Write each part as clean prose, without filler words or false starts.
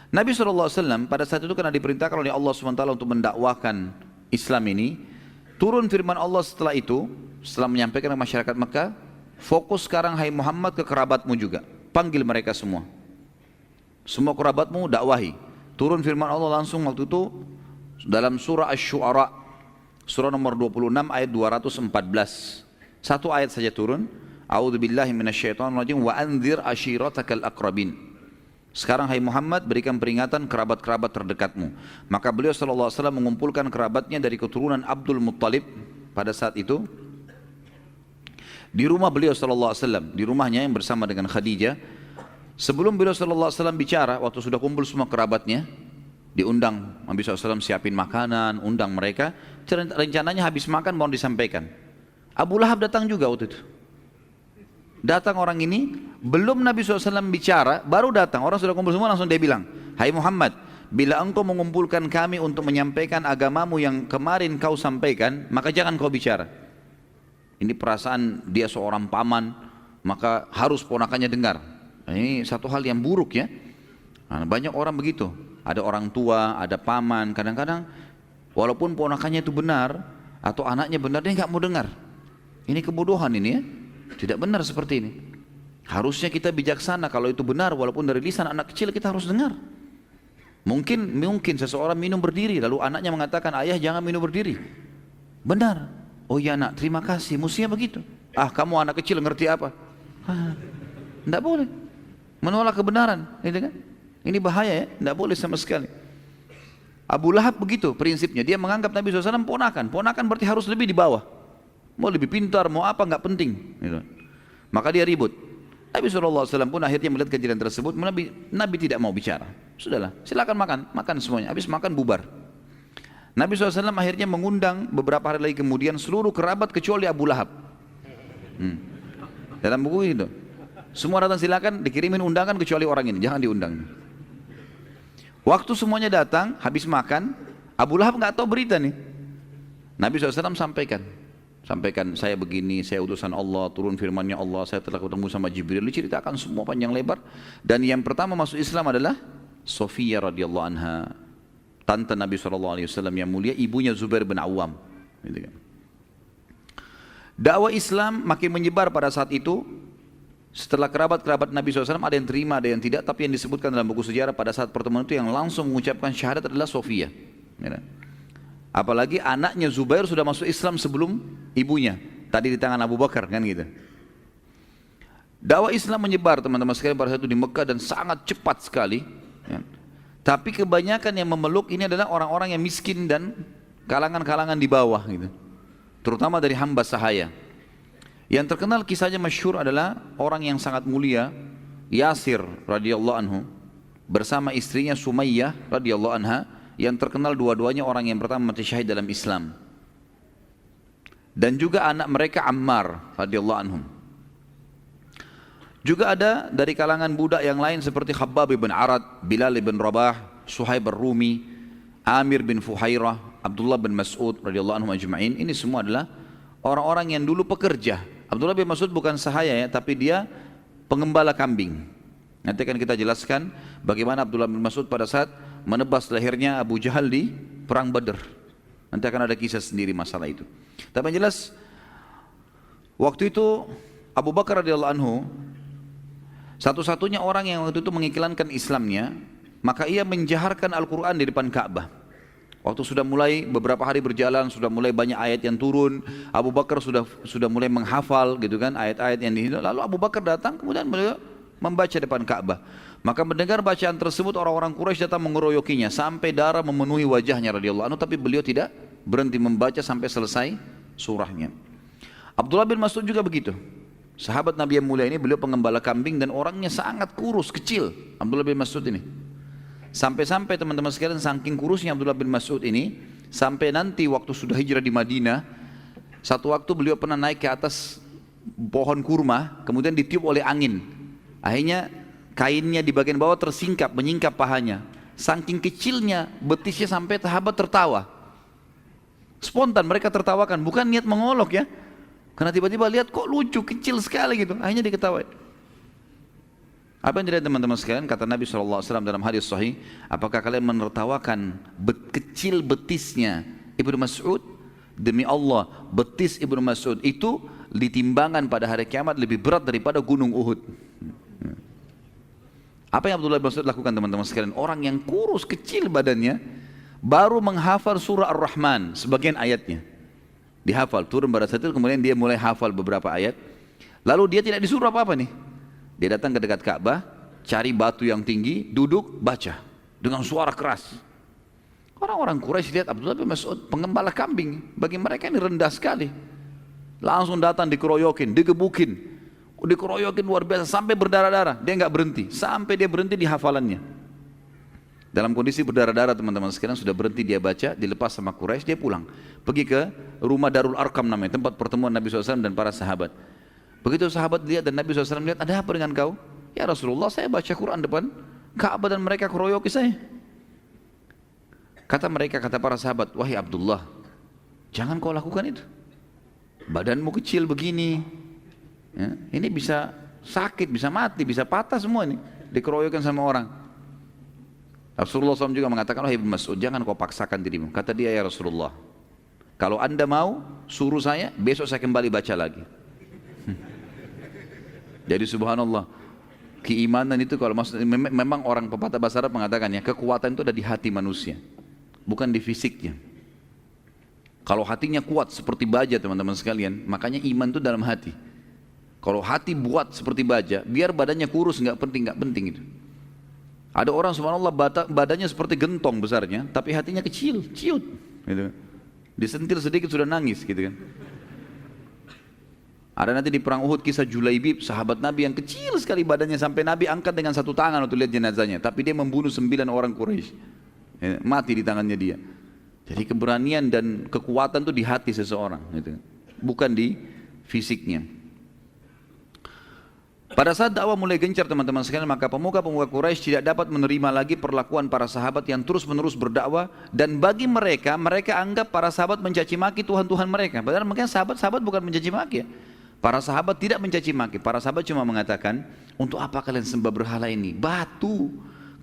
Nabi SAW pada saat itu karena diperintahkan oleh Allah SWT untuk mendakwakan Islam ini, turun firman Allah setelah itu, setelah menyampaikan ke masyarakat Mekah, fokus sekarang hai Muhammad ke kerabatmu juga, panggil mereka semua. Semua kerabatmu dakwahi. Turun firman Allah langsung waktu itu dalam surah Asy-Syu'ara, surah nomor 26 ayat 214. Satu ayat saja turun. A'udzubillahi minasyaitonirrajim wa anzir ashiratakal aqrabin. Sekarang hai Muhammad berikan peringatan kerabat-kerabat terdekatmu. Maka beliau SAW mengumpulkan kerabatnya dari keturunan Abdul Muttalib pada saat itu. Di rumah beliau SAW, di rumahnya yang bersama dengan Khadijah. Sebelum beliau SAW bicara, waktu sudah kumpul semua kerabatnya, diundang Nabi SAW siapin makanan, undang mereka. Rencananya habis makan mau disampaikan. Abu Lahab datang juga waktu itu. Datang orang ini, belum Nabi SAW bicara, baru datang. Orang sudah kumpul semua, langsung dia bilang, hai Muhammad, bila engkau mengumpulkan kami untuk menyampaikan agamamu yang kemarin kau sampaikan, maka jangan kau bicara. Ini perasaan dia seorang paman, maka harus ponakannya dengar. Ini satu hal yang buruk ya. Nah, banyak orang begitu. Ada orang tua, ada paman, kadang-kadang walaupun ponakannya itu benar, atau anaknya benar, dia nggak mau dengar. Ini kebodohan ini ya. Tidak benar seperti ini. Harusnya kita bijaksana kalau itu benar, walaupun dari lisan anak kecil kita harus dengar. Mungkin seseorang minum berdiri, lalu anaknya mengatakan, ayah jangan minum berdiri. Benar. Oh ya nak, terima kasih. Mestinya begitu. Ah kamu anak kecil ngerti apa? Tidak boleh. Menolak kebenaran, gitu kan? Ini bahaya ya, tidak boleh sama sekali. Abu Lahab begitu prinsipnya. Dia menganggap Nabi SAW ponakan. Ponakan berarti harus lebih di bawah. Mau lebih pintar, mau apa nggak penting. Gitu. Maka dia ribut. Nabi SAW pun akhirnya melihat kejadian tersebut. Nabi tidak mau bicara. Sudahlah, silakan makan semuanya. Habis makan bubar. Nabi SAW akhirnya mengundang beberapa hari lagi kemudian seluruh kerabat kecuali Abu Lahab. Dalam buku itu, semua datang silakan, dikirimin undangan kecuali orang ini, jangan diundang. Waktu semuanya datang, habis makan, Abu Lahab nggak tahu berita nih. Nabi SAW sampaikan saya begini, saya utusan Allah, turun firmannya Allah, saya telah ketemu sama Jibril, diceritakan semua panjang lebar. Dan yang pertama masuk Islam adalah Sofia radhiyallahu anha, tante Nabi SAW yang mulia, ibunya Zubair bin Awam. Gitu kan. Dakwah Islam makin menyebar pada saat itu. Setelah kerabat-kerabat Nabi SAW ada yang terima, ada yang tidak. Tapi yang disebutkan dalam buku sejarah pada saat pertemuan itu yang langsung mengucapkan syahadat adalah Sofia. Gitu. Apalagi anaknya Zubair sudah masuk Islam sebelum ibunya. Tadi di tangan Abu Bakar kan gitu. Dakwah Islam menyebar teman-teman sekalian pada saat itu di Mekah dan sangat cepat sekali. Ya. Tapi kebanyakan yang memeluk ini adalah orang-orang yang miskin dan kalangan-kalangan di bawah gitu. Terutama dari hamba sahaya. Yang terkenal kisahnya masyhur adalah orang yang sangat mulia, Yasir radhiyallahu anhu bersama istrinya Sumayyah radhiyallahu anha, yang terkenal dua-duanya orang yang pertama mati syahid dalam Islam. Dan juga anak mereka Ammar radhiyallahu anhum. Juga ada dari kalangan budak yang lain seperti Khabbab bin Arad, Bilal bin Rabah, Suhaib ar-Rumi, Amir bin Fuhairah, Abdullah bin Mas'ud radhiyallahu anhum ajma'in. Ini semua adalah orang-orang yang dulu pekerja. Abdullah bin Mas'ud bukan sahaya ya, tapi dia pengembala kambing. Nanti akan kita jelaskan bagaimana Abdullah bin Mas'ud pada saat menebas lehernya Abu Jahal di perang Badr. Nanti akan ada kisah sendiri masalah itu. Tapi yang jelas waktu itu Abu Bakar radhiyallahu anhu satu-satunya orang yang waktu itu mengiklankan Islamnya, maka ia menjaharkan Al-Quran di depan Ka'bah. Waktu sudah mulai beberapa hari berjalan, sudah mulai banyak ayat yang turun, Abu Bakar sudah mulai menghafal gitu kan ayat-ayat yang dihidup. Lalu Abu Bakar datang, kemudian beliau membaca depan Ka'bah. Maka mendengar bacaan tersebut orang-orang Quraisy datang mengeroyokinya sampai darah memenuhi wajahnya radhiyallahu anhu, tapi beliau tidak berhenti membaca sampai selesai surahnya. Abdullah bin Mas'ud juga begitu. Sahabat Nabi yang mulia ini, beliau pengembala kambing dan orangnya sangat kurus, kecil, Abdullah bin Mas'ud ini. Sampai-sampai teman-teman sekalian, saking kurusnya Abdullah bin Mas'ud ini, sampai nanti waktu sudah hijrah di Madinah, satu waktu beliau pernah naik ke atas pohon kurma, kemudian ditiup oleh angin. Akhirnya kainnya di bagian bawah tersingkap, menyingkap pahanya. Saking kecilnya betisnya sampai sahabat tertawa. Spontan mereka tertawakan, bukan niat mengolok ya. Karena tiba-tiba lihat kok lucu, kecil sekali gitu. Akhirnya diketawain. Apa yang dilihat teman-teman sekalian? Kata Nabi SAW dalam hadis sahih, apakah kalian menertawakan kecil betisnya Ibnu Mas'ud? Demi Allah, betis Ibnu Mas'ud itu ditimbangan pada hari kiamat lebih berat daripada gunung Uhud. Apa yang Abdullah bin Mas'ud lakukan teman-teman sekalian? Orang yang kurus kecil badannya baru menghafal surah Ar-Rahman sebagian ayatnya. Dihafal, turun pada saat itu, kemudian dia mulai hafal beberapa ayat. Lalu dia tidak disuruh apa-apa nih. Dia datang ke dekat Ka'bah, cari batu yang tinggi, duduk, baca dengan suara keras. Orang-orang Quraisy lihat Abdullah bin Mas'ud pengembala kambing, bagi mereka ini rendah sekali. Langsung datang dikeroyokin, digebukin, dikeroyokin luar biasa sampai berdarah-darah. Dia nggak berhenti, sampai dia berhenti di hafalannya. Dalam kondisi berdarah-darah teman-teman sekalian, sudah berhenti dia baca, dilepas sama Quraisy, dia pulang. Pergi ke rumah Darul Arqam namanya, tempat pertemuan Nabi SAW dan para sahabat. Begitu sahabat lihat dan Nabi SAW lihat, ada apa dengan kau? Ya Rasulullah, saya baca Quran depan Ka'bah dan mereka keroyoki saya. Kata mereka, kata para sahabat, wahai Abdullah, jangan kau lakukan itu. Badanmu kecil begini, ya, ini bisa sakit, bisa mati, bisa patah semua ini, dikeroyokan sama orang. Rasulullah SAW juga mengatakan, wahai Ibnu Mas'ud, jangan kau paksakan dirimu. Kata dia, ya Rasulullah, kalau anda mau suruh saya, besok saya kembali baca lagi. Jadi subhanallah, keimanan itu kalau memang orang pepatah bahasa Arab mengatakan ya, kekuatan itu ada di hati manusia, bukan di fisiknya. Kalau hatinya kuat seperti baja teman-teman sekalian, makanya iman itu dalam hati. Kalau hati buat seperti baja, biar badannya kurus nggak penting itu. Ada orang subhanallah badannya seperti gentong besarnya, tapi hatinya kecil, ciut, gitu. Disentil sedikit sudah nangis, gitu kan. Ada nanti di perang Uhud kisah Julaibib, sahabat Nabi yang kecil sekali badannya sampai Nabi angkat dengan satu tangan untuk lihat jenazahnya, tapi dia membunuh 9 orang Quraisy, ya, mati di tangannya dia. Jadi keberanian dan kekuatan itu di hati seseorang, gitu, bukan di fisiknya. Pada saat dakwah mulai gencar teman-teman sekalian, maka pemuka-pemuka Quraisy tidak dapat menerima lagi perlakuan para sahabat yang terus-menerus berdakwah, dan bagi mereka, mereka anggap para sahabat mencaci maki Tuhan-Tuhan mereka. Padahal mungkin sahabat-sahabat bukan mencaci maki ya. Para sahabat tidak mencaci maki, para sahabat cuma mengatakan, untuk apa kalian sembah berhala ini? Batu,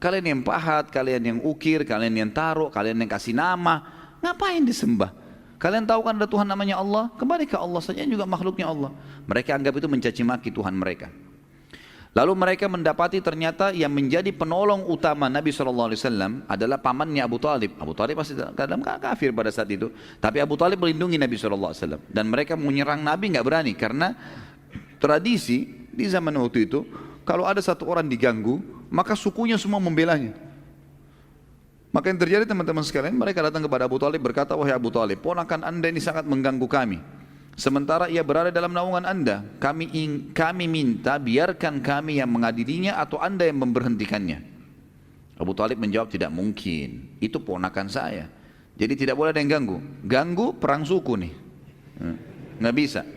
kalian yang pahat, kalian yang ukir, kalian yang taruh, kalian yang kasih nama, ngapain disembah? Kalian tahu kan ada Tuhan namanya Allah? Kembali ke Allah saja, juga makhluknya Allah. Mereka anggap itu mencaci maki Tuhan mereka. Lalu mereka mendapati ternyata yang menjadi penolong utama Nabi SAW adalah pamannya Abu Talib. Abu Talib pasti kadang kafir pada saat itu, tapi Abu Talib melindungi Nabi SAW. Dan mereka menyerang Nabi nggak berani, karena tradisi di zaman waktu itu, kalau ada satu orang diganggu, maka sukunya semua membelanya. Maka yang terjadi teman-teman sekalian, mereka datang kepada Abu Talib berkata, wahai Abu Talib, ponakan anda ini sangat mengganggu kami. Sementara ia berada dalam naungan anda, kami minta biarkan kami yang mengadilinya atau anda yang memberhentikannya. Abu Talib menjawab, tidak mungkin, itu ponakan saya, jadi tidak boleh ada yang ganggu. Ganggu perang suku nih, nggak bisa.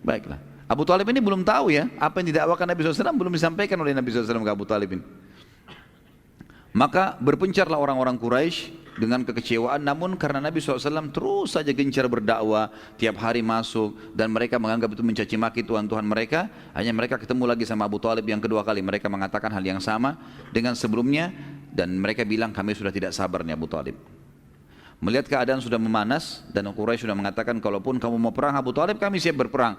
Baiklah, Abu Talib ini belum tahu ya, apa yang didakwakan Nabi SAW belum disampaikan oleh Nabi SAW ke Abu Talib ini. Maka berpencarlah orang-orang Quraisy dengan kekecewaan, namun karena Nabi SAW terus saja gencar berdakwah, tiap hari masuk, dan mereka menganggap itu mencaci maki Tuhan-Tuhan mereka, hanya mereka ketemu lagi sama Abu Talib yang kedua kali, mereka mengatakan hal yang sama dengan sebelumnya, dan mereka bilang, kami sudah tidak sabar nih Abu Talib. Melihat keadaan sudah memanas, dan Quraisy sudah mengatakan, kalaupun kamu mau perang Abu Talib, kami siap berperang.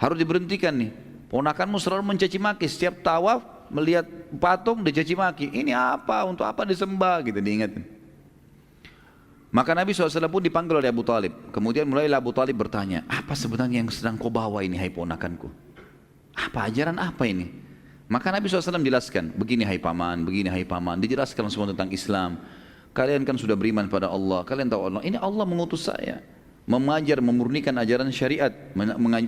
Harus diberhentikan nih, ponakanmu selalu mencaci maki, setiap tawaf melihat patung dicaci maki, ini apa, untuk apa disembah, gitu diingatin. Maka Nabi SAW pun dipanggil oleh Abu Talib. Kemudian mulailah Abu Talib bertanya, apa sebenarnya yang sedang kau bawa ini hai ponakanku? Apa ajaran apa ini? Maka Nabi SAW jelaskan, begini hai paman, begini hai paman, dijelaskan semua tentang Islam. Kalian kan sudah beriman pada Allah, kalian tahu Allah, ini Allah mengutus saya mengajar, memurnikan ajaran syariat,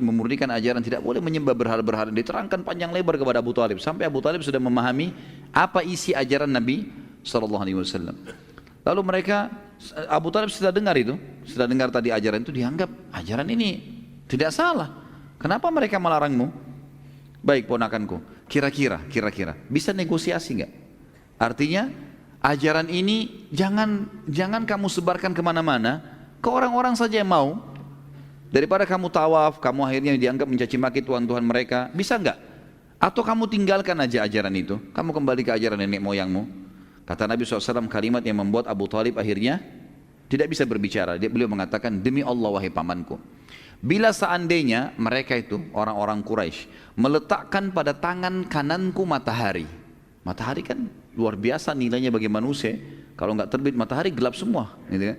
memurnikan ajaran tidak boleh menyembah berhala-berhala. Diterangkan panjang lebar kepada Abu Talib, sampai Abu Talib sudah memahami apa isi ajaran Nabi SAW. Lalu mereka, Abu Talib setelah dengar itu, setelah dengar tadi ajaran itu, dianggap ajaran ini tidak salah. Kenapa mereka melarangmu? Baik ponakanku, kira-kira bisa negosiasi nggak? Artinya ajaran ini jangan kamu sebarkan kemana-mana, ke orang-orang saja yang mau, daripada kamu tawaf, kamu akhirnya dianggap mencaci maki Tuhan-Tuhan mereka, bisa enggak? Atau kamu tinggalkan aja ajaran itu, kamu kembali ke ajaran nenek moyangmu. Kata Nabi SAW kalimat yang membuat Abu Talib akhirnya tidak bisa berbicara. Beliau mengatakan, demi Allah wahai pamanku, bila seandainya mereka itu, orang-orang Quraisy, meletakkan pada tangan kananku matahari. Matahari kan luar biasa nilainya bagi manusia. Kalau nggak terbit matahari gelap semua. Gitu kan?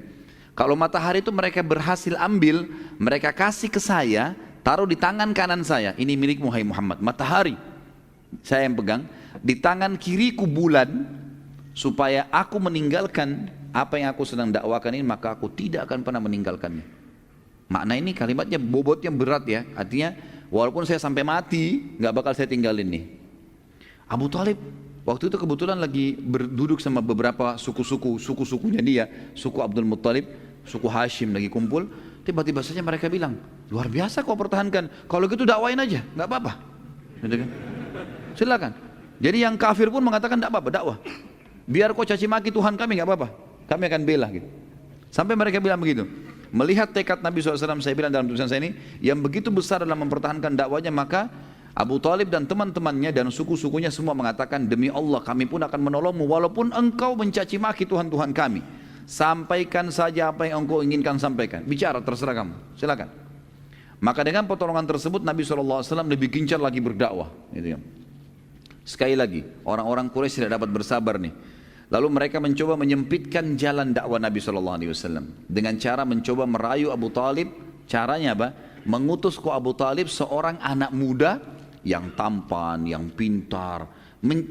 Kalau matahari itu mereka berhasil ambil, mereka kasih ke saya, taruh di tangan kanan saya, ini milikmu hai Muhammad, matahari saya yang pegang, di tangan kiriku bulan, supaya aku meninggalkan apa yang aku sedang dakwakan ini, maka aku tidak akan pernah meninggalkannya. Makna ini kalimatnya bobotnya berat ya, artinya walaupun saya sampai mati, nggak bakal saya tinggalin nih. Abu Talib waktu itu kebetulan lagi berduduk sama beberapa suku-sukunya dia, suku Abdul Muttalib, suku Hashim lagi kumpul. Tiba-tiba saja mereka bilang, luar biasa kau pertahankan, kalau gitu dakwain aja, nggak apa-apa. Gitu kan? Silakan. Jadi yang kafir pun mengatakan nggak apa-apa, dakwah. Biar kau caci maki Tuhan kami nggak apa-apa, kami akan bela gitu. Sampai mereka bilang begitu. Melihat tekad Nabi SAW, saya bilang dalam tulisan saya ini, yang begitu besar dalam mempertahankan dakwanya, maka Abu Talib dan teman-temannya dan suku-sukunya semua mengatakan, demi Allah kami pun akan menolongmu walaupun engkau mencaci maki Tuhan-Tuhan kami. Sampaikan saja apa yang engkau inginkan sampaikan. Bicara terserah kamu, silakan. Maka dengan pertolongan tersebut Nabi SAW lebih gencar lagi berdakwah. Gitu ya. Sekali lagi, orang-orang Quraisy tidak dapat bersabar nih. Lalu mereka mencoba menyempitkan jalan dakwah Nabi SAW dengan cara mencoba merayu Abu Talib. Caranya apa? Mengutus ke Abu Talib seorang anak muda yang tampan, yang pintar,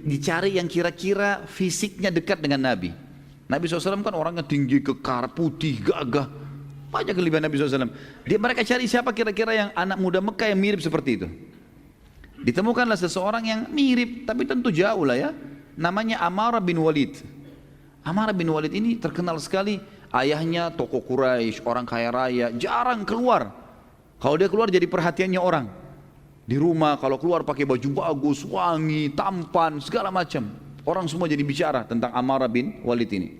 dicari yang kira-kira fisiknya dekat dengan Nabi. Nabi SAW kan orangnya tinggi, kekar, putih, gagah, banyak kelebihan Nabi SAW. Mereka cari siapa kira-kira yang anak muda Mekah yang mirip seperti itu. Ditemukanlah seseorang yang mirip, tapi tentu jauh lah ya. Namanya Amarah bin Walid. Amarah bin Walid ini terkenal sekali, ayahnya tokoh Quraisy, orang kaya raya, jarang keluar. Kalau dia keluar jadi perhatiannya orang. Di rumah kalau keluar pakai baju bagus, wangi, tampan, segala macam. Orang semua jadi bicara tentang Amarah bin Walid ini.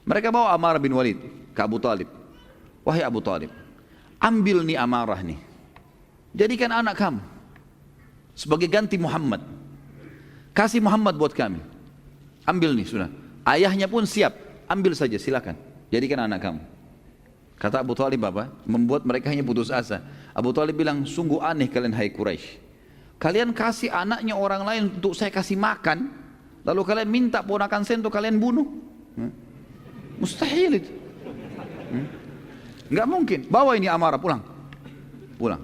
Mereka bawa Amarah bin Walid ke Abu Talib. Wahai Abu Talib, ambil nih Amarah nih, jadikan anak kamu sebagai ganti Muhammad. Kasih Muhammad buat kami. Ambil nih sudah. Ayahnya pun siap, ambil saja silakan. Jadikan anak kamu. Kata Abu Talib apa? Membuat mereka hanya putus asa. Abu Talib bilang, sungguh aneh kalian hai Quraisy. Kalian kasih anaknya orang lain untuk saya kasih makan, lalu kalian minta ponakan saya untuk kalian bunuh. Mustahil itu. Enggak mungkin. Bawa ini Amarah pulang. Pulang.